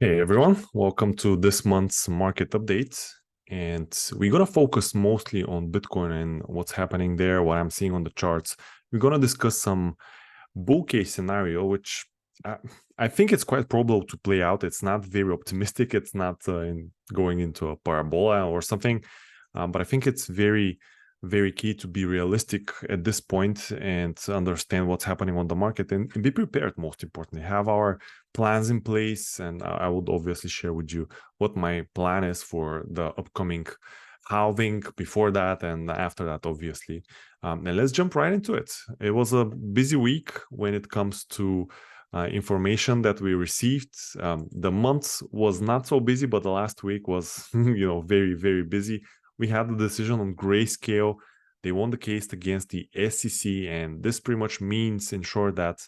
Hey everyone, welcome to this month's market update. And we're going to focus mostly on Bitcoin and what's happening there, what I'm seeing on the charts. We're going to discuss some bull case scenario, which I think it's quite probable to play out. It's not very optimistic. It's not going into a parabola or something. But I think it's very, very key to be realistic at this point and to understand what's happening on the market and be prepared, most importantly. Have our plans in place. And I would obviously share with you what my plan is for the upcoming halving before that and after that, obviously. And let's jump right into it. It was a busy week when it comes to information that we received. The month was not so busy, but the last week was, very, very busy. We had the decision on Grayscale. They won the case against the SEC, and this pretty much means, in short, that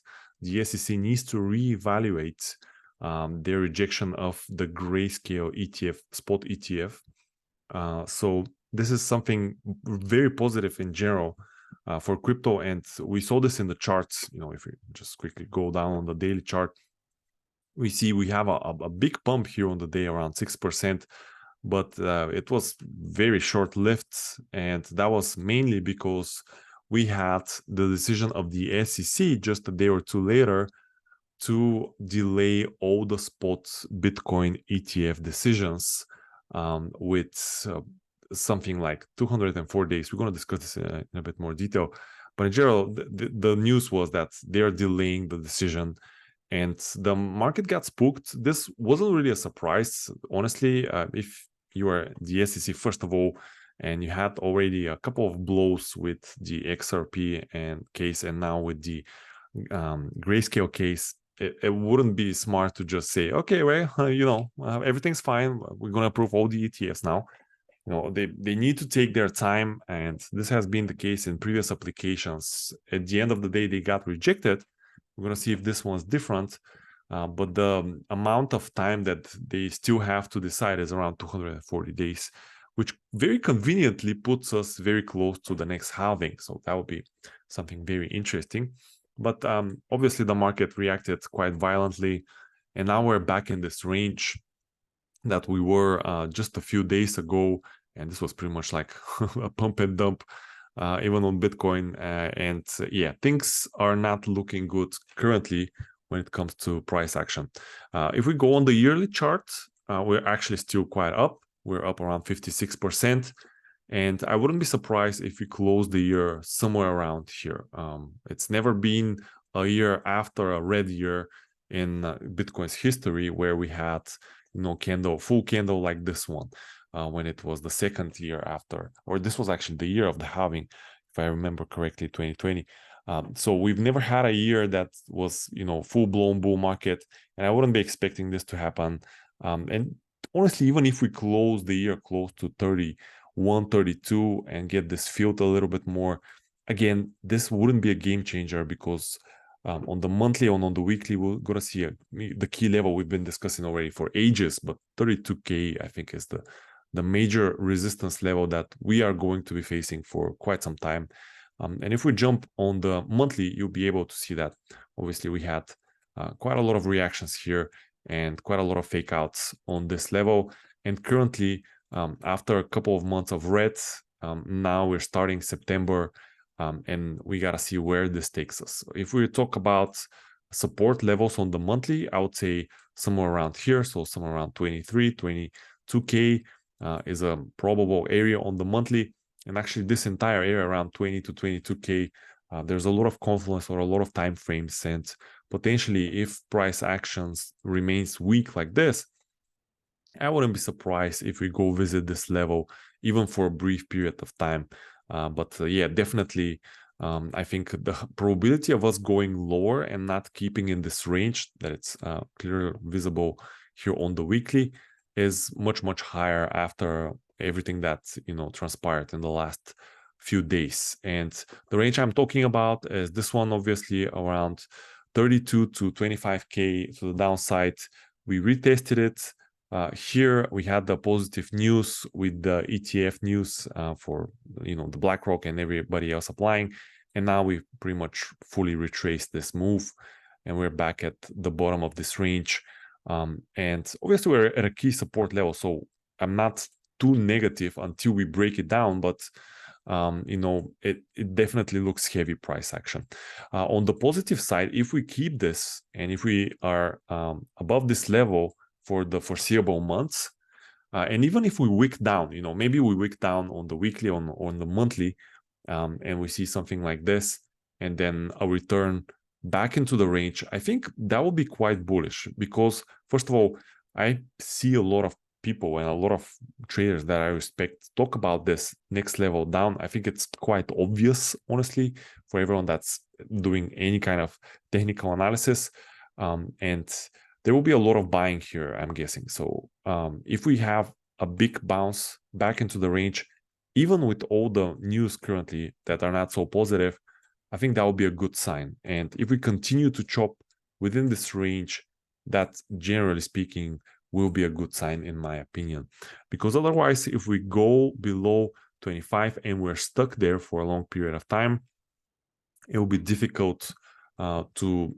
the SEC needs to reevaluate their rejection of the Grayscale ETF, spot ETF. So this is something very positive in general for crypto, and we saw this in the charts. If we just quickly go down on the daily chart, we see we have a big pump here on the day, around 6%, but it was very short-lived, and that was mainly because we had the decision of the SEC just a day or two later to delay all the spot Bitcoin ETF decisions with something like 204 days. We're going to discuss this in a bit more detail. But in general, the news was that they're delaying the decision and the market got spooked. This wasn't really a surprise, honestly. If you are the SEC, first of all, and you had already a couple of blows with the XRP and case, and now with the Grayscale case, it wouldn't be smart to just say, okay, well, everything's fine. We're going to approve all the ETFs now. They need to take their time, and this has been the case in previous applications. At the end of the day, they got rejected. We're going to see if this one's different. But the amount of time that they still have to decide is around 240 days, which very conveniently puts us very close to the next halving. So that would be something very interesting. But obviously, the market reacted quite violently. And now we're back in this range that we were just a few days ago. And this was pretty much like a pump and dump, even on Bitcoin. Things are not looking good currently when it comes to price action. If we go on the yearly chart, we're actually still quite up. We're up around 56%. And I wouldn't be surprised if we close the year somewhere around here. It's never been a year after a red year in Bitcoin's history where we had, full candle like this one, when it was the second year after, or this was actually the year of the halving, if I remember correctly, 2020. So we've never had a year that was, full-blown bull market, and I wouldn't be expecting this to happen. And honestly, even if we close the year close to 3132 and get this filled a little bit more, again, this wouldn't be a game changer because on the monthly and on the weekly, we're going to see the key level we've been discussing already for ages, but 32K, I think, is the major resistance level that we are going to be facing for quite some time. And if we jump on the monthly, you'll be able to see that obviously we had quite a lot of reactions here and quite a lot of fake outs on this level. And currently, after a couple of months of red, now we're starting September, and we got to see where this takes us. If we talk about support levels on the monthly, I would say somewhere around here. So somewhere around 23, 22K is a probable area on the monthly. And actually this entire area around 20 to 22K, there's a lot of confluence or a lot of time frames. And potentially if price actions remains weak like this, I wouldn't be surprised if we go visit this level, even for a brief period of time. Definitely, I think the probability of us going lower and not keeping in this range that it's clearly visible here on the weekly is much, much higher after everything that transpired in the last few days. And the range I'm talking about is this one, obviously around 32 to 25K to the downside. We retested it. Here we had the positive news with the ETF news for the BlackRock and everybody else applying, and now we pretty much fully retraced this move, and we're back at the bottom of this range. And obviously we're at a key support level, so I'm not too negative until we break it down, but it definitely looks heavy price action. On the positive side, if we keep this and if we are above this level for the foreseeable months, and even if we wick down, maybe we wick down on the weekly, on the monthly, and we see something like this, and then a return back into the range, I think that will be quite bullish because, first of all, I see a lot of people and a lot of traders that I respect talk about this next level down. I think it's quite obvious, honestly, for everyone that's doing any kind of technical analysis. And there will be a lot of buying here, I'm guessing. So if we have a big bounce back into the range, even with all the news currently that are not so positive, I think that will be a good sign. And if we continue to chop within this range, that, generally speaking, will be a good sign, in my opinion. Because otherwise, if we go below 25 and we're stuck there for a long period of time, it will be difficult to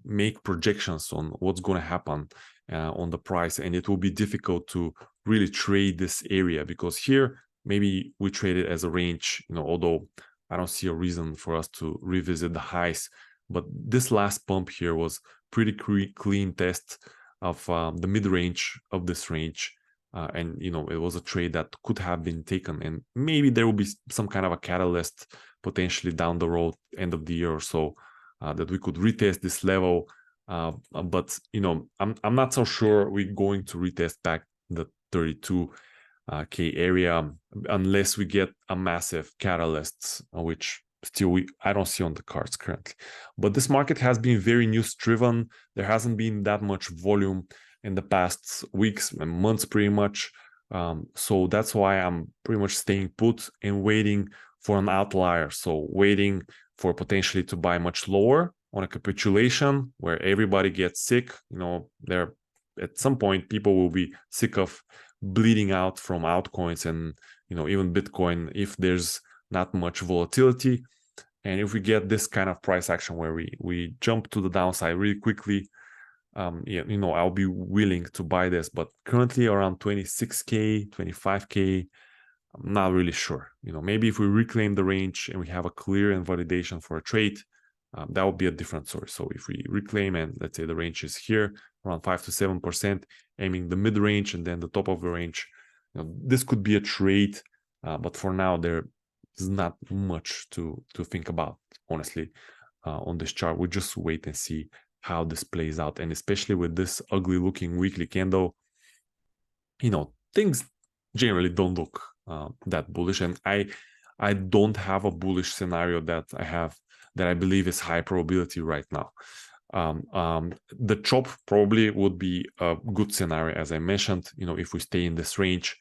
make projections on what's going to happen on the price, and it will be difficult to really trade this area, because here maybe we trade it as a range, although I don't see a reason for us to revisit the highs. But this last pump here was pretty clean test of the mid-range of this range, and it was a trade that could have been taken, and maybe there will be some kind of a catalyst potentially down the road, end of the year or so, that we could retest this level. But I'm not so sure we're going to retest back the 32K area unless we get a massive catalyst, which still I don't see on the cards currently. But this market has been very news driven. There hasn't been that much volume in the past weeks and months, pretty much. So that's why I'm pretty much staying put and waiting for an outlier. So waiting for potentially to buy much lower on a capitulation where everybody gets sick. There at some point people will be sick of bleeding out from altcoins and even Bitcoin if there's not much volatility. And if we get this kind of price action where we jump to the downside really quickly, I'll be willing to buy this. But currently around 26K, 25K, I'm not really sure. Maybe if we reclaim the range and we have a clear and validation for a trade, that would be a different story. So if we reclaim and let's say the range is here around 5 to 7%, aiming the mid range and then the top of the range, this could be a trade. But for now, there is not much to think about, honestly, on this chart. We just wait and see how this plays out. And especially with this ugly looking weekly candle, things generally don't look that bullish. And I don't have a bullish scenario that I believe is high probability right now. The chop probably would be a good scenario, as I mentioned. If we stay in this range,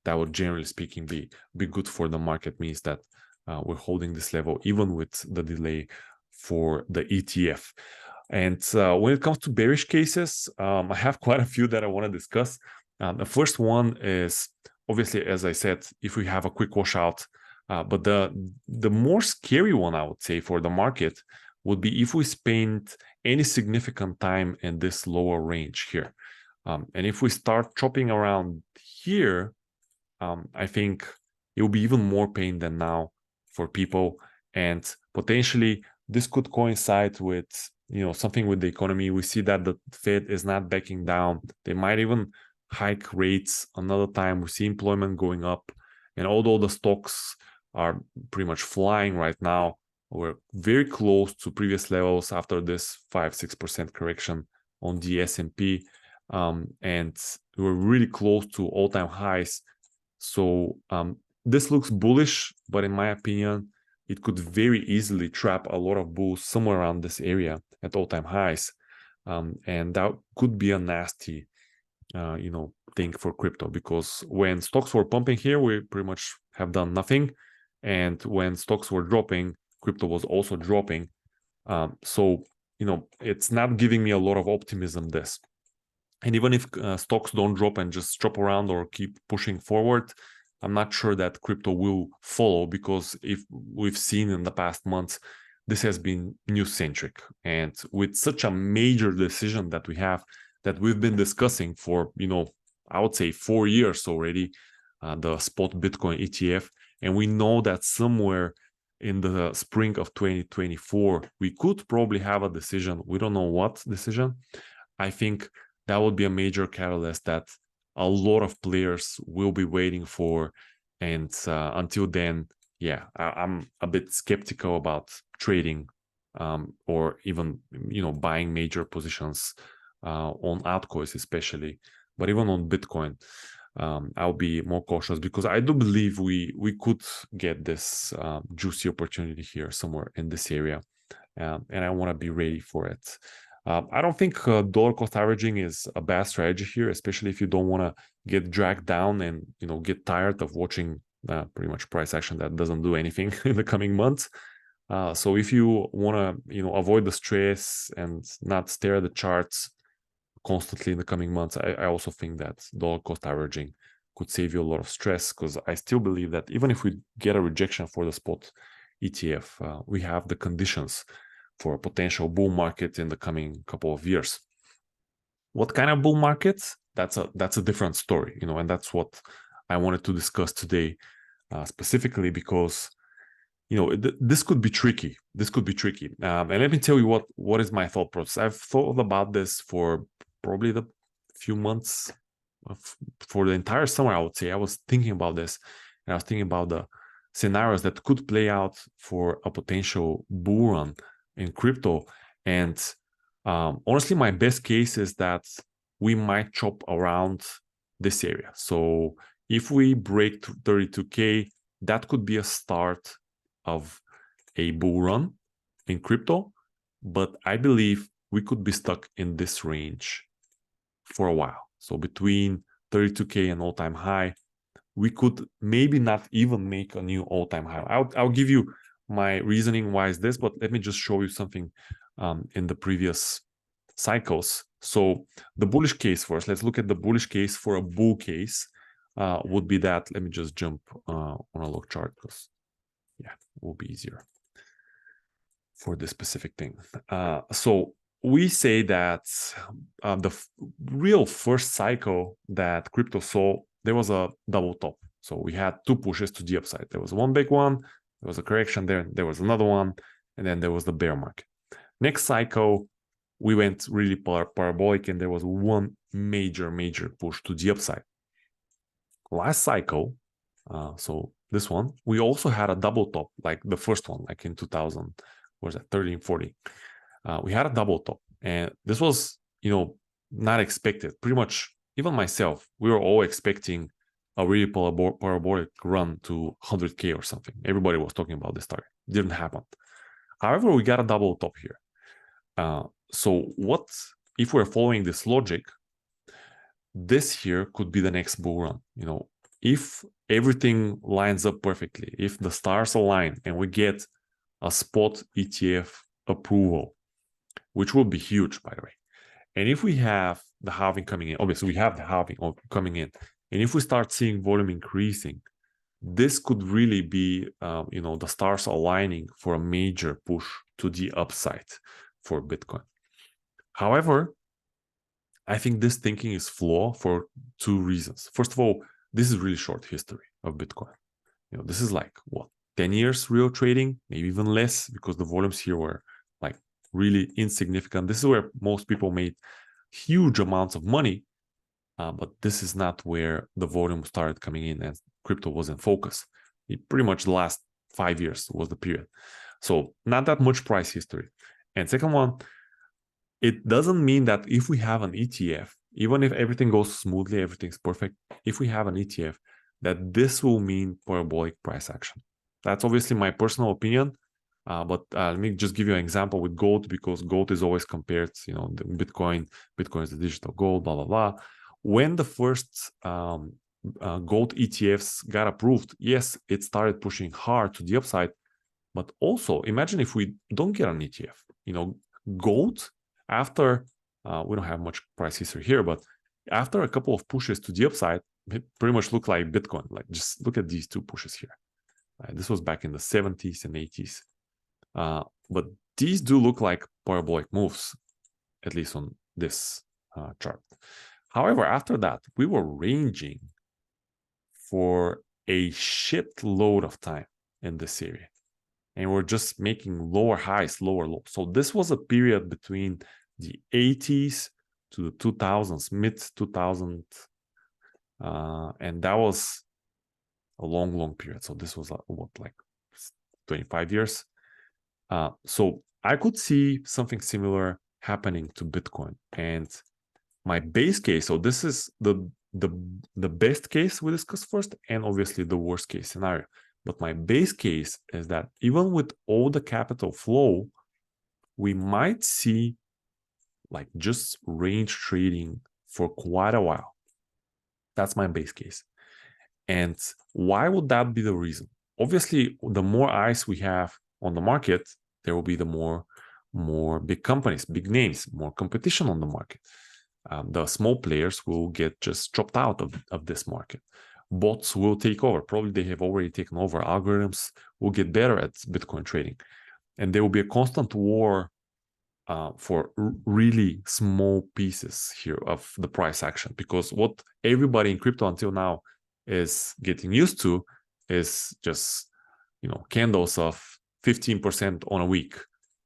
that would, generally speaking, be good for the market. Means that we're holding this level even with the delay for the ETF. And when it comes to bearish cases, I have quite a few that I want to discuss. The first one is, obviously, as I said, if we have a quick washout, but the more scary one, I would say, for the market would be if we spend any significant time in this lower range here. And if we start chopping around here, I think it will be even more pain than now for people. And potentially this could coincide with, something with the economy. We see that the Fed is not backing down. They might even hike rates another time. We see employment going up. And although the stocks are pretty much flying right now, we're very close to previous levels after this 5-6% correction on the S&P. And we're really close to all-time highs. So this looks bullish, but in my opinion, it could very easily trap a lot of bulls somewhere around this area at all-time highs. And that could be a nasty thing for crypto, because when stocks were pumping here, we pretty much have done nothing. And when stocks were dropping, crypto was also dropping. So it's not giving me a lot of optimism, this. And even if stocks don't drop and just drop around or keep pushing forward, I'm not sure that crypto will follow, because if we've seen in the past months, this has been news centric. And with such a major decision that we have, that we've been discussing for, I would say 4 years already, the spot Bitcoin ETF. And we know that somewhere in the spring of 2024, we could probably have a decision. We don't know what decision. I think that would be a major catalyst that a lot of players will be waiting for. And until then, yeah, I'm a bit skeptical about trading or even, buying major positions on altcoins, especially, but even on Bitcoin. I'll be more cautious because I do believe we could get this juicy opportunity here somewhere in this area, and I want to be ready for it. I don't think dollar cost averaging is a bad strategy here, especially if you don't want to get dragged down and get tired of watching pretty much price action that doesn't do anything in the coming months. So if you want to avoid the stress and not stare at the charts constantly in the coming months, I also think that dollar cost averaging could save you a lot of stress, because I still believe that even if we get a rejection for the spot ETF, we have the conditions for a potential bull market in the coming couple of years. What kind of bull markets? That's a different story, and that's what I wanted to discuss today, specifically because this could be tricky. And let me tell you what is my thought process. I've thought about this for probably the few months, for the entire summer, I would say. I was thinking about this, and I was thinking about the scenarios that could play out for a potential bull run in crypto. And honestly, my best case is that we might chop around this area. So if we break 32K, that could be a start of a bull run in crypto. But I believe we could be stuck in this range for a while. So between 32K and all-time high, we could maybe not even make a new all-time high. I'll give you my reasoning why is this, but let me just show you something in the previous cycles. So the bullish case first. Let's look at the bullish case for a bull case. Would be that. Let me just jump on a log chart, because yeah, it will be easier for this specific thing. So we say that the real first cycle that crypto saw, there was a double top. So we had two pushes to the upside. There was one big one, there was a correction there was another one, and then there was the bear market. Next cycle, we went really parabolic, and there was one major push to the upside. Last cycle, so this one, we also had a double top, like the first one, like in 2000, what was that, 13, 14. We had a double top, and this was, not expected. Pretty much, even myself, we were all expecting a really parabolic run to 100K or something. Everybody was talking about this target. Didn't happen. However, we got a double top here. So what if we're following this logic? This here could be the next bull run. If everything lines up perfectly, if the stars align and we get a spot ETF approval, which will be huge, by the way. And if we have the halving coming in, obviously we have the halving coming in, and if we start seeing volume increasing, this could really be, the stars aligning for a major push to the upside for Bitcoin. However, I think this thinking is flawed for two reasons. First of all, this is really short history of Bitcoin. This is like, 10 years real trading, maybe even less, because the volumes here were like really insignificant. This is where most people made huge amounts of money, but this is not where the volume started coming in and crypto was in focus. Pretty much the last 5 years was the period. So not that much price history. And second one, it doesn't mean that if we have an ETF, even if everything goes smoothly, everything's perfect, if we have an ETF, that this will mean parabolic price action. That's obviously my personal opinion, but let me just give you an example with gold, because gold is always compared, the Bitcoin is the digital gold, blah, blah, blah. When the first gold ETFs got approved, yes, it started pushing hard to the upside, but also imagine if we don't get an ETF, gold, after, we don't have much price history here, but after a couple of pushes to the upside, it pretty much looked like Bitcoin. Like, just look at these two pushes here. This was back in the 70s and 80s. But these do look like parabolic moves, at least on this chart. However, after that, we were ranging for a shitload of time in this area. And we're just making lower highs, lower lows. So this was a period between the 80s to the 2000s, mid 2000s. And that was a long, long period. So this was like 25 years. So I could see something similar happening to Bitcoin. And my base case, so this is the best case we discussed first, and obviously the worst case scenario. But my base case is that even with all the capital flow, we might see like just range trading for quite a while. That's my base case. And why would that be the reason? Obviously, the more eyes we have on the market, there will be the more big companies, big names, more competition on the market. The small players will get just dropped out of this market. Bots will take over. Probably they have already taken over. Algorithms will get better at Bitcoin trading. And there will be a constant war for really small pieces here of the price action. Because what everybody in crypto until now is getting used to is just, candles of 15% on a week,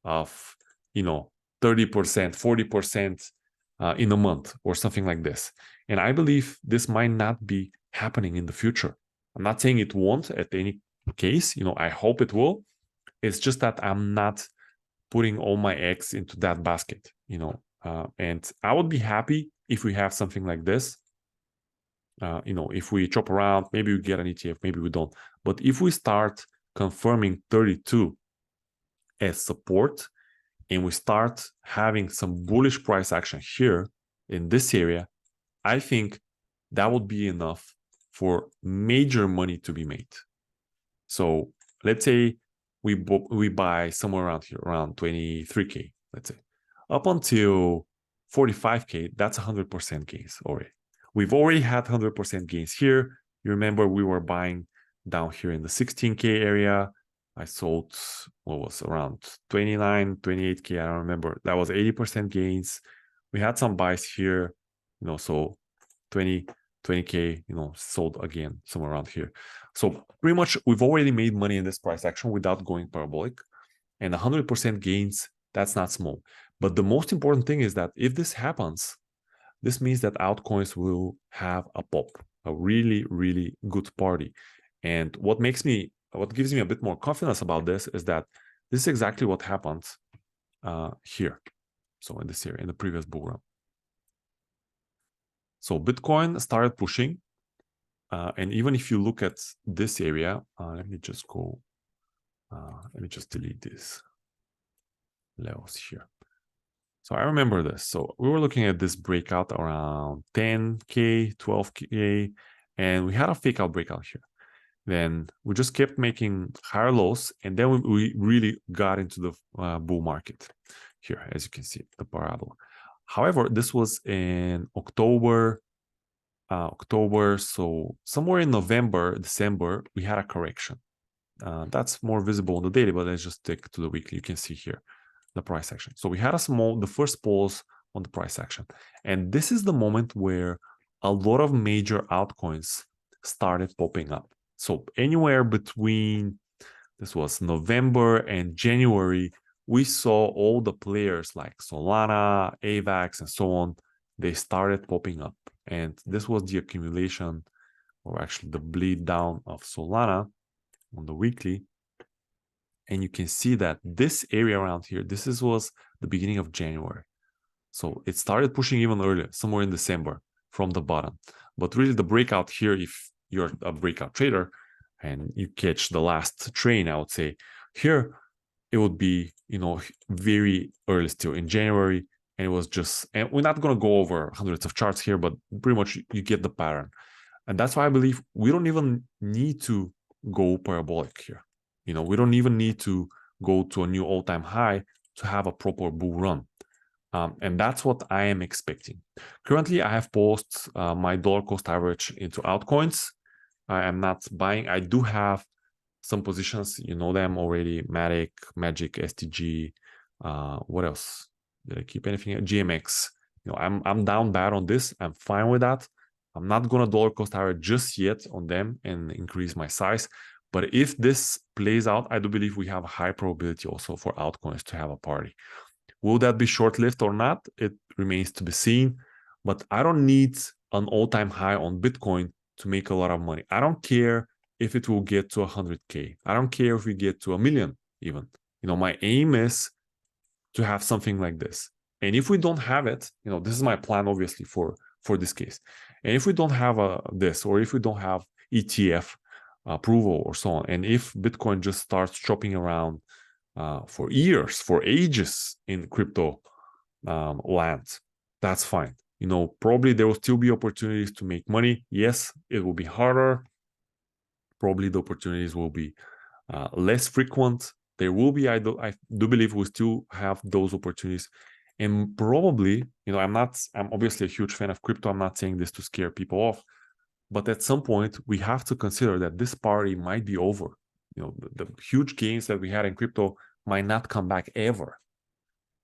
of, 30%, 40%, in a month or something like this. And I believe this might not be happening in the future. I'm not saying it won't at any case. I hope it will. It's just that I'm not putting all my eggs into that basket, and I would be happy if we have something like this. If we chop around, maybe we get an ETF, maybe we don't. But if we start confirming 32 as support, and we start having some bullish price action here in this area, I think that would be enough for major money to be made. So let's say we buy somewhere around here, around 23K, let's say. Up until 45K, that's 100% gains already. We've already had 100% gains here. You remember we were buying down here in the 16K area. I sold what was around 29, 28K. I don't remember. That was 80% gains. We had some buys here, so 20K, sold again somewhere around here. So pretty much we've already made money in this price action without going parabolic. And 100% gains, that's not small. But the most important thing is that if this happens, this means that altcoins will have a pop, a really, really good party. And what gives me a bit more confidence about this is that this is exactly what happened here. So in this area, in the previous bull run. So Bitcoin started pushing. And even if you look at this area, let me just delete these levels here. So I remember this. So we were looking at this breakout around 10K, 12K, and we had a fake out breakout here. Then we just kept making higher lows, and then we really got into the bull market here, as you can see, the parabola. However, this was in October, so somewhere in November, December, we had a correction. That's more visible on the daily, but let's just take to the weekly. You can see here the price action. So we had the first pause on the price action. And this is the moment where a lot of major altcoins started popping up. So anywhere between, this was November and January, we saw all the players like Solana, AVAX, and so on, they started popping up. And this was the accumulation, or actually the bleed down of Solana on the weekly. And you can see that this area around here, was the beginning of January. So it started pushing even earlier, somewhere in December from the bottom. But really the breakout here, if you're a breakout trader and you catch the last train, I would say here, it would be, very early still in January. And it was just, and we're not going to go over hundreds of charts here, but pretty much you get the pattern. And that's why I believe we don't even need to go parabolic here. We don't even need to go to a new all-time high to have a proper bull run. And that's what I am expecting. Currently, I have paused my dollar cost average into altcoins. I am not buying. I do have some positions, you know them already, Matic, Magic, STG, what else? Did I keep anything? GMX, I'm down bad on this. I'm fine with that. I'm not gonna dollar cost average just yet on them and increase my size. But if this plays out, I do believe we have a high probability also for altcoins to have a party. Will that be short-lived or not? It remains to be seen. But I don't need an all-time high on Bitcoin to make a lot of money. I don't care if it will get to 100K. I don't care if we get to 1 million even. My aim is to have something like this. And if we don't have it, this is my plan, obviously, for this case. And if we don't have this, or if we don't have ETF approval or so on, and if Bitcoin just starts chopping around for years, for ages in crypto land, that's fine. Probably there will still be opportunities to make money. Yes, it will be harder. Probably the opportunities will be less frequent. There will be, I do believe we'll still have those opportunities. And probably, I'm obviously a huge fan of crypto. I'm not saying this to scare people off, but at some point we have to consider that this party might be over. The huge gains that we had in crypto might not come back ever.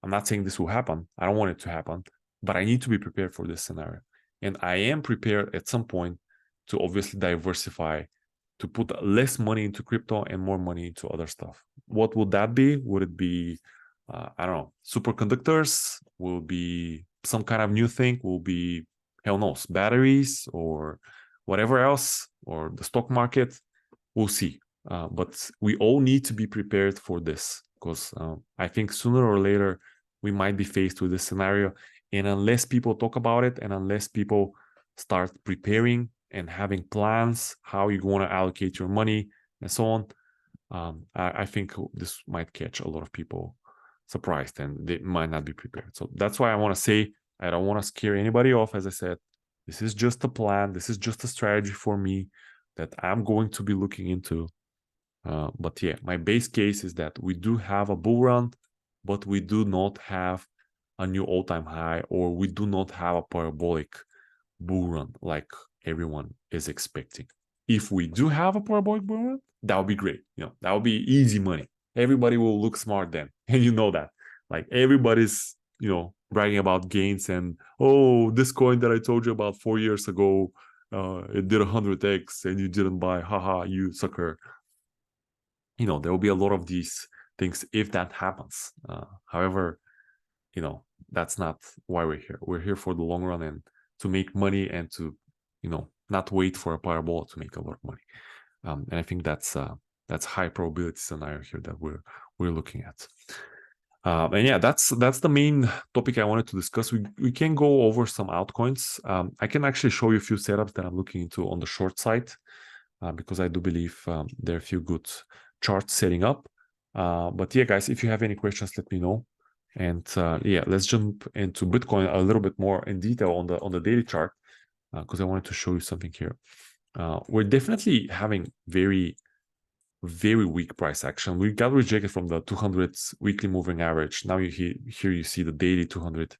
I'm not saying this will happen. I don't want it to happen, but I need to be prepared for this scenario. And I am prepared at some point to obviously diversify, to put less money into crypto and more money into other stuff. What would that be? Would it be, I don't know, superconductors? Will it be some kind of new thing? Will it be, hell knows, batteries or whatever else, or the stock market? We'll see. But we all need to be prepared for this, because I think sooner or later we might be faced with this scenario. And unless people talk about it, and unless people start preparing and having plans how you're going to allocate your money and so on, I think this might catch a lot of people surprised, and they might not be prepared. So that's why I want to say, I don't want to scare anybody off. As I said, this is just a plan. This is just a strategy for me that I'm going to be looking into. But yeah, my base case is that we do have a bull run, but we do not have a new all-time high, or we do not have a parabolic bull run like everyone is expecting. If we do have a parabolic bull run, that would be great. That would be easy money. Everybody will look smart then, and that. Like, everybody's bragging about gains, and oh, this coin that I told you about 4 years ago, it did 100x and you didn't buy. Haha, you sucker. There will be a lot of these things if that happens. However, that's not why we're here. We're here for the long run and to make money, and to, not wait for a parabola to make a lot of money. And I think that's high probability scenario here that we're looking at. And yeah, that's the main topic I wanted to discuss. We can go over some altcoins. I can actually show you a few setups that I'm looking into on the short side, because I do believe there are a few good charts setting up. But yeah, guys, if you have any questions, let me know. And yeah, let's jump into Bitcoin a little bit more in detail on the daily chart, because I wanted to show you something here. We're definitely having very, very weak price action. We got rejected from the 200 weekly moving average. Now here you see the daily 200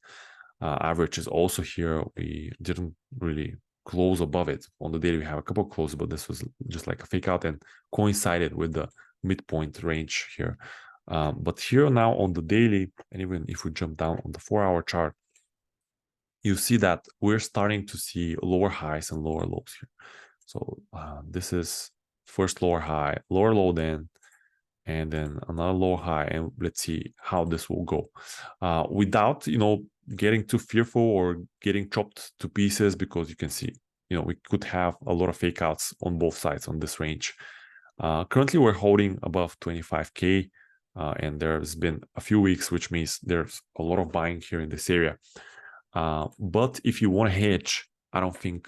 average is also here. We didn't really close above it. On the daily, we have a couple of closes, but this was just like a fake out and coincided with the midpoint range here. But here now on the daily, and even if we jump down on the 4-hour chart, you see that we're starting to see lower highs and lower lows here. So this is first lower high, lower low then, and then another lower high, and let's see how this will go. Without, getting too fearful or getting chopped to pieces, because you can see, we could have a lot of fake outs on both sides on this range. Currently, we're holding above 25K, and there's been a few weeks, which means there's a lot of buying here in this area. But if you want to hedge, I don't think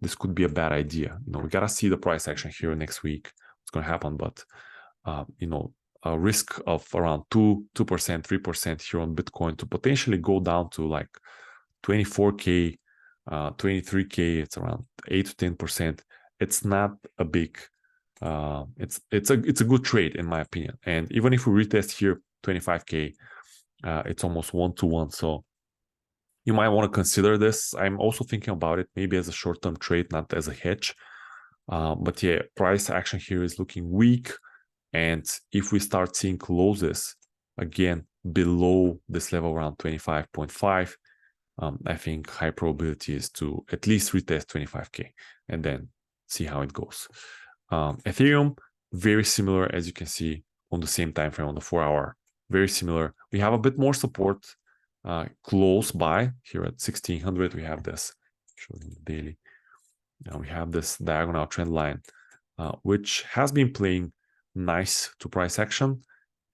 this could be a bad idea. We got to see the price action here next week. What's going to happen, but a risk of around 2%, 3% here on Bitcoin to potentially go down to like 24K, 23K. It's around 8 to 10%. It's not a big. It's a good trade in my opinion. And even if we retest here 25K, it's almost 1-to-1. So you might want to consider this. I'm also thinking about it maybe as a short-term trade, not as a hedge. But yeah, price action here is looking weak. And if we start seeing closes again below this level around 25.5, I think high probability is to at least retest 25K and then see how it goes. Ethereum, very similar, as you can see on the same time frame on the 4-hour, very similar. We have a bit more support close by here at 1600. We have this showing the daily. Now we have this diagonal trend line, which has been playing nice to price action,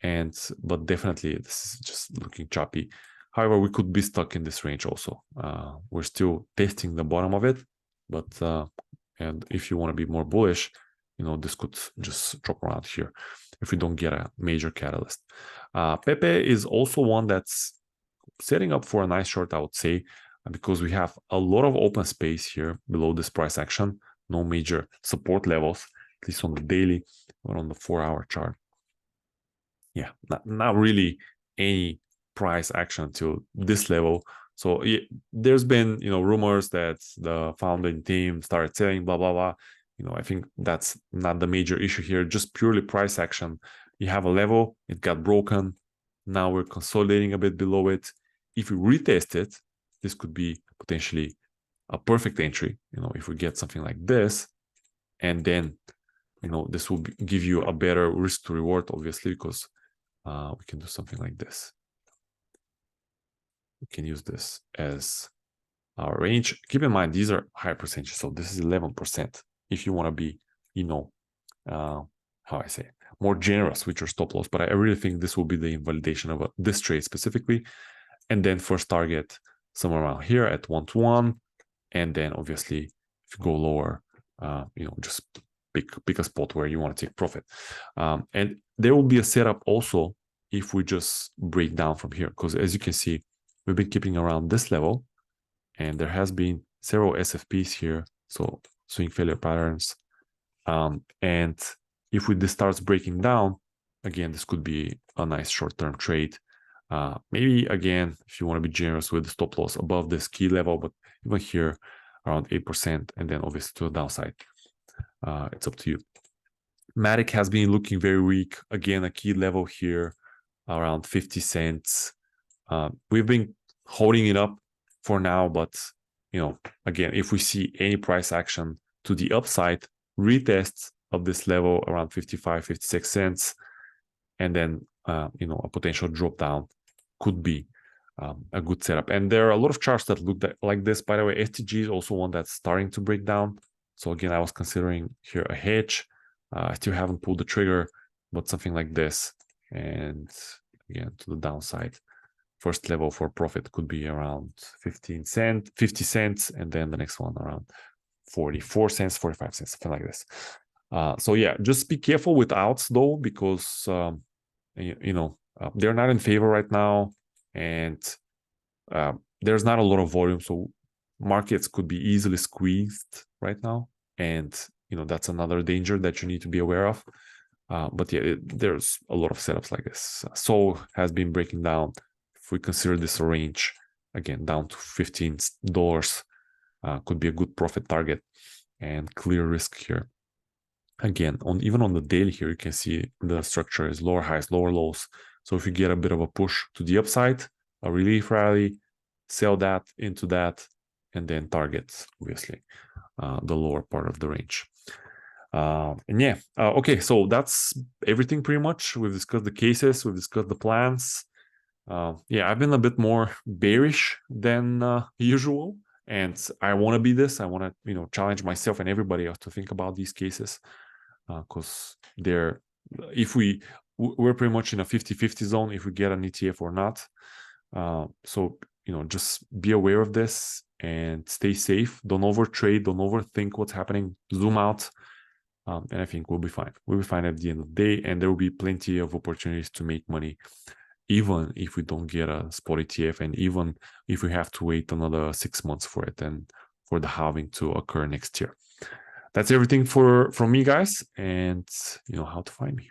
but definitely this is just looking choppy. However, we could be stuck in this range also. We're still testing the bottom of it, but and if you want to be more bullish, this could just drop around here if we don't get a major catalyst. Pepe is also one that's setting up for a nice short, I would say, because we have a lot of open space here below this price action, no major support levels, at least on the daily or on the 4-hour chart. Yeah, not really any price action to this level. So there's been, rumors that the founding team started selling, blah, blah, blah. I think that's not the major issue here, just purely price action. You have a level, it got broken. Now we're consolidating a bit below it. If we retest it, this could be potentially a perfect entry, if we get something like this. And then, this will give you a better risk to reward, obviously, because we can do something like this. We can use this as our range. Keep in mind, these are high percentages. So this is 11%. If you want to be, how I say, more generous with your stop loss. But I really think this will be the invalidation of this trade specifically. And then first target somewhere around here at 1-to-1. And then obviously, if you go lower, just pick a spot where you want to take profit. And there will be a setup also if we just break down from here. Because as you can see, we've been keeping around this level. And there has been several SFPs here. So swing failure patterns. And if this starts breaking down, again, this could be a nice short-term trade. Maybe, again, if you want to be generous with the stop loss above this key level, but even here, around 8%, and then obviously to the downside. It's up to you. Matic has been looking very weak. Again, a key level here, around 50 cents. We've been holding it up for now, but, again, if we see any price action to the upside, retests of this level around 55, 56 cents, and then, a potential drop down could be a good setup. And there are a lot of charts that look like this. By the way, STG is also one that's starting to break down. So again, I was considering here a hedge. I still haven't pulled the trigger, but something like this. And again, to the downside, first level for profit could be around 50 cents, and then the next one around 44 cents, 45 cents, something like this. So yeah, just be careful with outs though, because they're not in favor right now, and there's not a lot of volume, so markets could be easily squeezed right now, and that's another danger that you need to be aware of. But yeah, there's a lot of setups like this. Sol has been breaking down. If we consider this a range, again, down to $15, could be a good profit target and clear risk here. Again, even on the daily here, you can see the structure is lower highs, lower lows. So if you get a bit of a push to the upside, a relief rally, sell that into that, and then target, obviously, the lower part of the range. And yeah, okay, so that's everything pretty much. We've discussed the cases, we've discussed the plans. Yeah, I've been a bit more bearish than usual, and I want to be this. I want to, challenge myself and everybody else to think about these cases, because we're pretty much in a 50-50 zone if we get an ETF or not. So, just be aware of this and stay safe. Don't overtrade, don't overthink what's happening, zoom out. And I think we'll be fine. We'll be fine at the end of the day, and there will be plenty of opportunities to make money, even if we don't get a spot ETF, and even if we have to wait another 6 months for it and for the halving to occur next year. That's everything from me, guys, and you know how to find me.